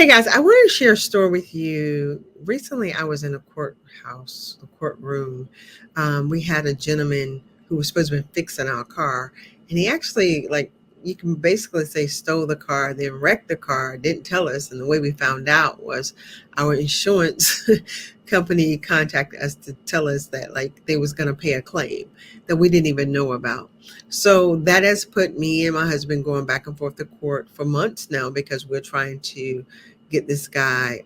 Hey guys, I want to share a story with you. Recently, I was in a courtroom. We had a gentleman who was supposed to be fixing our car, and he actually, like, you can basically say, stole the car, then wrecked the car, didn't tell us. And the way we found out was our insurance company contacted us to tell us that, like, they was going to pay a claim that we didn't even know about. So that has put me and my husband going back and forth to court for months now because we're trying to get this guy,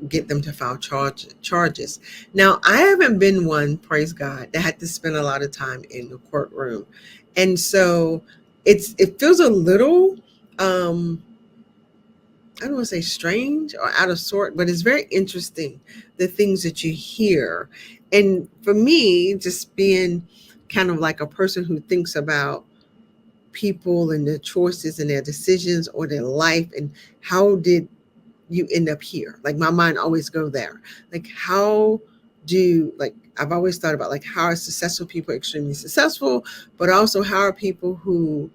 get them to file charges. Now, I haven't been one, praise God, that had to spend a lot of time in the courtroom. And so it feels a little, I don't want to say strange or out of sort, but it's very interesting, the things that you hear. And for me, just being kind of like a person who thinks about people and their choices and their decisions or their life, and how did you end up here? Like, my mind always go there. Like, how do, like, I've always thought about, like, how are successful people extremely successful, but also how are people who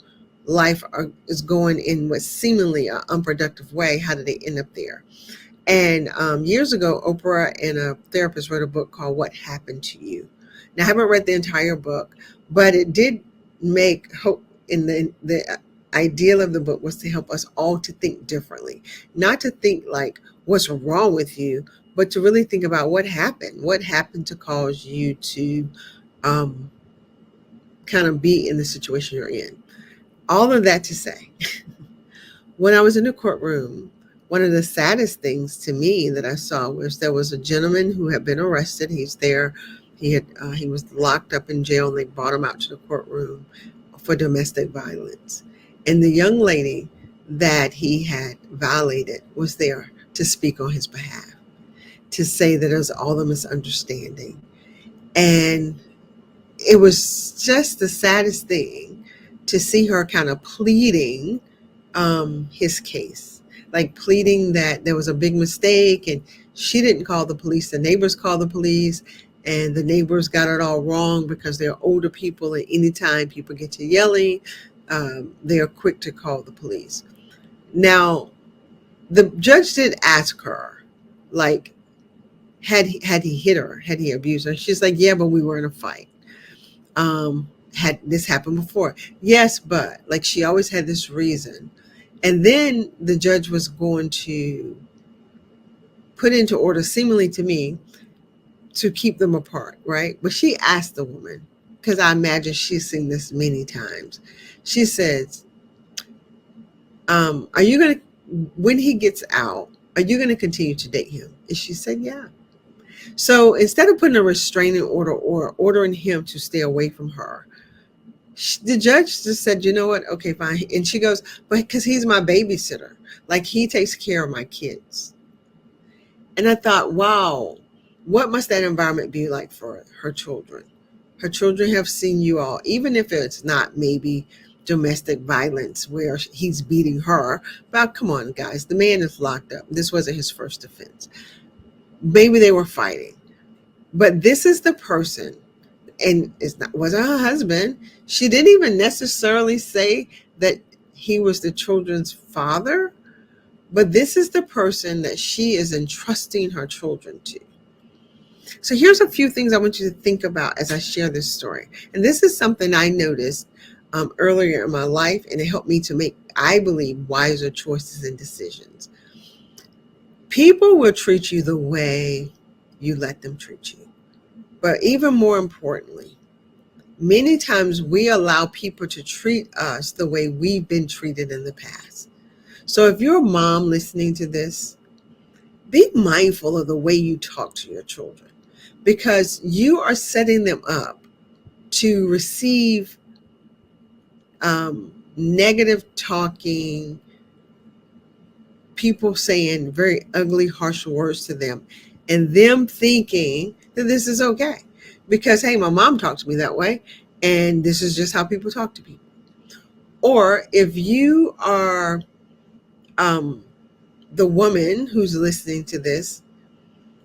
is going in what seemingly an unproductive way, how do they end up there? And years ago, Oprah and a therapist wrote a book called What Happened to You. Now, I haven't read the entire book, but it did make hope. In the ideal of the book was to help us all to think differently, not to think like what's wrong with you, but to really think about what happened to cause you to um, kind of be in the situation you're in. All of that to say, when I was in the courtroom, one of the saddest things to me that I saw was there was a gentleman who had been arrested. He's there. He was locked up in jail, and they brought him out to the courtroom for domestic violence. And the young lady that he had violated was there to speak on his behalf, to say that it was all a misunderstanding. And it was just the saddest thing to see her kind of pleading his case, like pleading that there was a big mistake and she didn't call the police, the neighbors called the police, and the neighbors got it all wrong because they're older people, and anytime people get to yelling, they're quick to call the police. Now, the judge did ask her, like, had he hit her, had he abused her? She's like, yeah, but we were in a fight. Had this happened before? Yes, but, like, she always had this reason. And then the judge was going to put into order, seemingly to me, to keep them apart, right? But she asked the woman, because I imagine she's seen this many times. She says, are you going to, when he gets out, are you going to continue to date him? And she said, yeah. So instead of putting a restraining order or ordering him to stay away from her, the judge just said, you know what? Okay, fine. And she goes, but because he's my babysitter, like, he takes care of my kids. And I thought, wow, what must that environment be like for her children? Her children have seen you all, even if it's not maybe domestic violence where he's beating her. But come on, guys, the man is locked up. This wasn't his first offense. Maybe they were fighting. But this is the person, and wasn't her husband. She didn't even necessarily say that he was the children's father, but this is the person that she is entrusting her children to. So here's a few things I want you to think about as I share this story. And this is something I noticed earlier in my life, and it helped me to make, I believe, wiser choices and decisions. People will treat you the way you let them treat you. But even more importantly, many times we allow people to treat us the way we've been treated in the past. So if you're a mom listening to this, be mindful of the way you talk to your children, because you are setting them up to receive negative talking, people saying very ugly, harsh words to them, and them thinking that this is okay. Because, hey, my mom talked to me that way, and this is just how people talk to people. Or if you are the woman who's listening to this,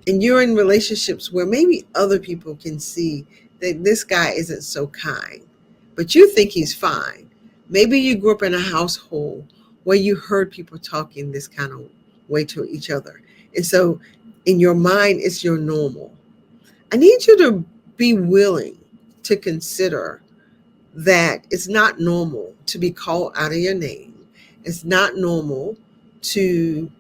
and you're in relationships where maybe other people can see that this guy isn't so kind, but you think he's fine. Maybe you grew up in a household where you heard people talking this kind of way to each other. And so in your mind, it's your normal. I need you to be willing to consider that it's not normal to be called out of your name. It's not normal to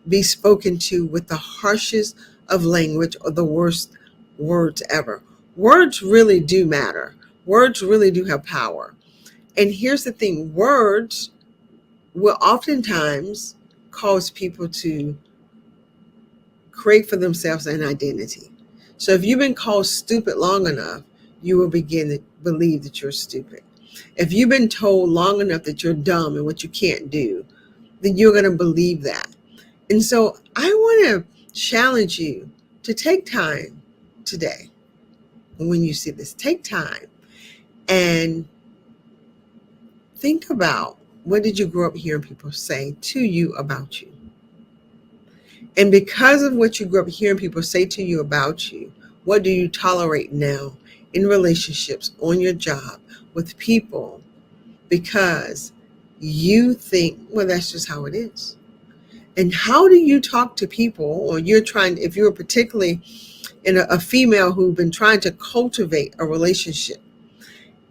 be spoken to with the harshest of language or the worst words ever. Words really do matter. Words really do have power. And here's the thing, words will oftentimes cause people to create for themselves an identity. So if you've been called stupid long enough, you will begin to believe that you're stupid. If you've been told long enough that you're dumb and what you can't do, then you're going to believe that. And so I want to challenge you to take time today. When you see this, take time and think about, what did you grow up hearing people say to you about you? And because of what you grew up hearing people say to you about you, what do you tolerate now in relationships, on your job, with people? Because you think, well, that's just how it is. And how do you talk to people, or you're trying, if you're particularly in a female who've been trying to cultivate a relationship,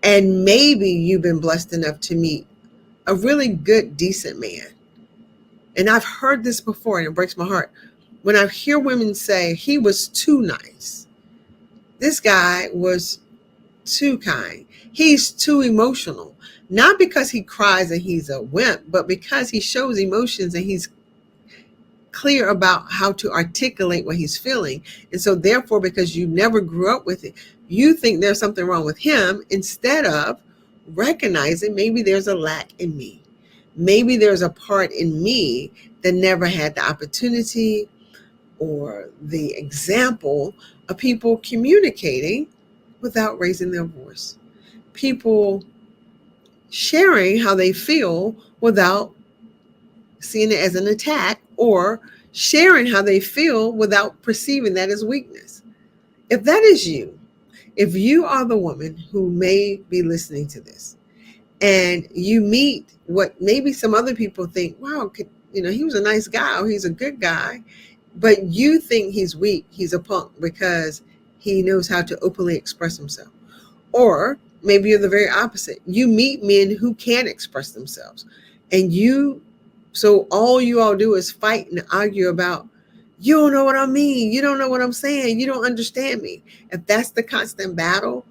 and maybe you've been blessed enough to meet a really good, decent man. And I've heard this before and it breaks my heart. When I hear women say, he was too nice, this guy was too kind, he's too emotional, not because he cries and he's a wimp, but because he shows emotions and he's clear about how to articulate what he's feeling. And so therefore, because you never grew up with it, you think there's something wrong with him, instead of recognizing maybe there's a lack in me. Maybe there's a part in me that never had the opportunity or the example of people communicating without raising their voice. People sharing how they feel without seeing it as an attack, or sharing how they feel without perceiving that as weakness. If that is you, if you are the woman who may be listening to this, and you meet what maybe some other people think, wow, he was a nice guy, or he's a good guy, but you think he's weak, he's a punk because he knows how to openly express himself. Or maybe you're the very opposite. You meet men who can express themselves, and so all you all do is fight and argue about, you don't know what I mean, you don't know what I'm saying, you don't understand me. If that's the constant battle,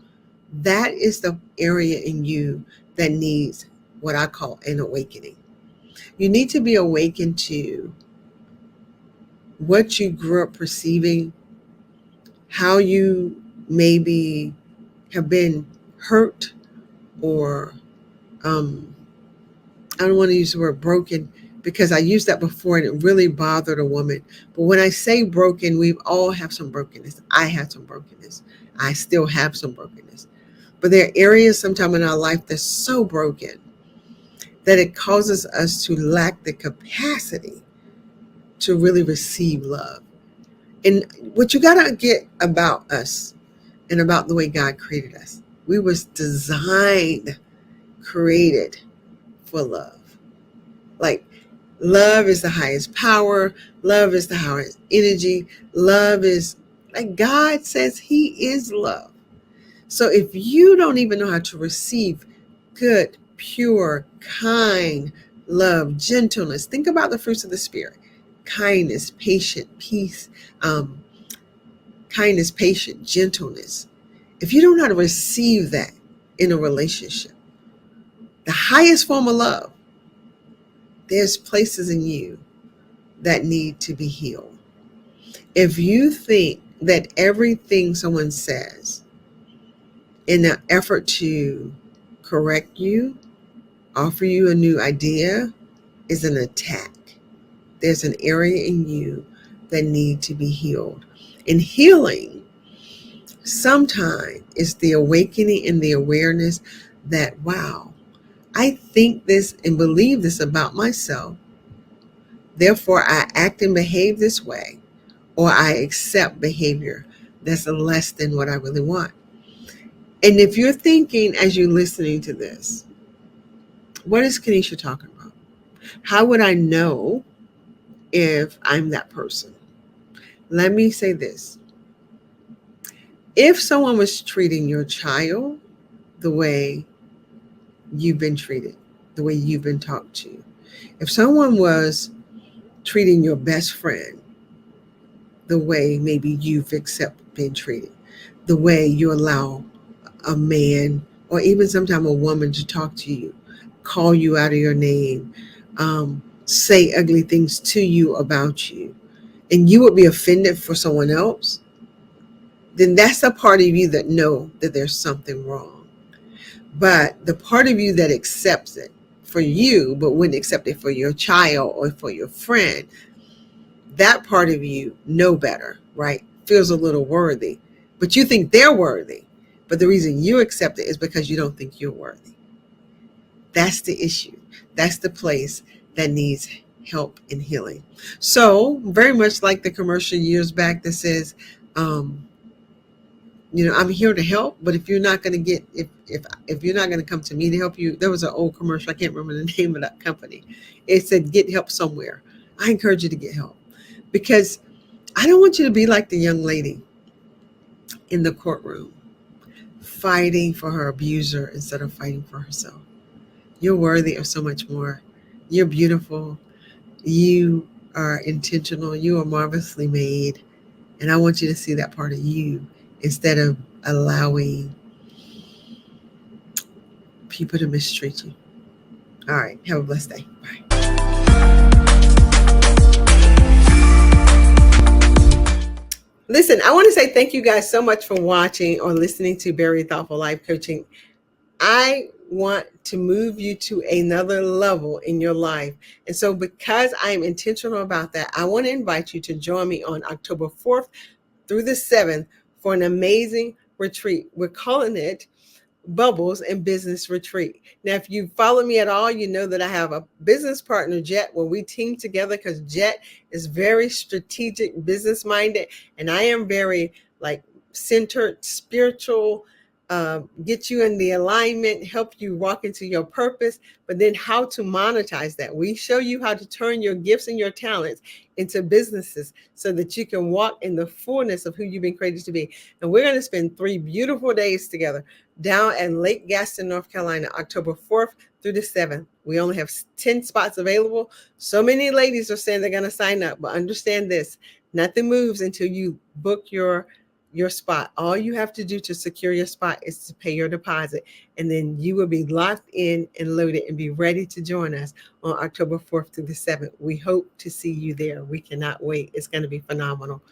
that is the area in you that needs what I call an awakening. You need to be awakened to what you grew up perceiving, how you maybe have been hurt, or I don't want to use the word broken, because I used that before and it really bothered a woman. But when I say broken, we all have some brokenness. I have some brokenness. I still have some brokenness. But there are areas sometime in our life that's so broken that it causes us to lack the capacity to really receive love. And what you got to get about us and about the way God created us, we was designed, created for love. Like, love is the highest power. Love is the highest energy. Love is, like God says, he is love. So if you don't even know how to receive good, pure, kind love, gentleness, think about the fruits of the Spirit: kindness, patience, peace, kindness, patience, gentleness. If you don't know how to receive that in a relationship, the highest form of love, there's places in you that need to be healed. If you think that everything someone says in an effort to correct you, offer you a new idea, is an attack, there's an area in you that need to be healed. And healing sometimes is the awakening and the awareness that, wow, I think this and believe this about myself. Therefore, I act and behave this way, or I accept behavior that's less than what I really want. And if you're thinking as you're listening to this, what is Kanisha talking about? How would I know if I'm that person? Let me say this. If someone was treating your child the way you've been treated, the way you've been talked to, if someone was treating your best friend the way maybe you've been treated, the way you allow a man or even sometimes a woman to talk to you, call you out of your name, say ugly things to you about you, and you would be offended for someone else, then that's a part of you that know that there's something wrong. But the part of you that accepts it for you, but wouldn't accept it for your child or for your friend, that part of you know better, right? Feels a little worthy, but you think they're worthy. But the reason you accept it is because you don't think you're worthy. That's the issue. That's the place that needs help and healing. So very much like the commercial years back that says, um, I'm here to help, but if you're not going to get, if you're not going to come to me to help you, there was an old commercial, I can't remember the name of that company. It said, get help somewhere. I encourage you to get help because I don't want you to be like the young lady in the courtroom fighting for her abuser instead of fighting for herself. You're worthy of so much more. You're beautiful. You are intentional. You are marvelously made. And I want you to see that part of you instead of allowing people to mistreat you. All right. Have a blessed day. Bye. Listen, I want to say thank you guys so much for watching or listening to Very Thoughtful Life Coaching. I want to move you to another level in your life. And so because I am intentional about that, I want to invite you to join me on October 4th through the 7th for an amazing retreat. We're calling it Bubbles and Business Retreat. Now, if you follow me at all, you know that I have a business partner, Jet, where we team together because Jet is very strategic, business minded, and I am very centered, spiritual, get you in the alignment, help you walk into your purpose, but then how to monetize that. We show you how to turn your gifts and your talents into businesses so that you can walk in the fullness of who you've been created to be. And we're going to spend 3 beautiful days together down at Lake Gaston, North Carolina, October 4th through the 7th. We only have 10 spots available. So many ladies are saying they're going to sign up, but understand this, nothing moves until you book your spot. All you have to do to secure your spot is to pay your deposit, and then you will be locked in and loaded and be ready to join us on October 4th through the 7th. We hope to see you there. We cannot wait. It's going to be phenomenal.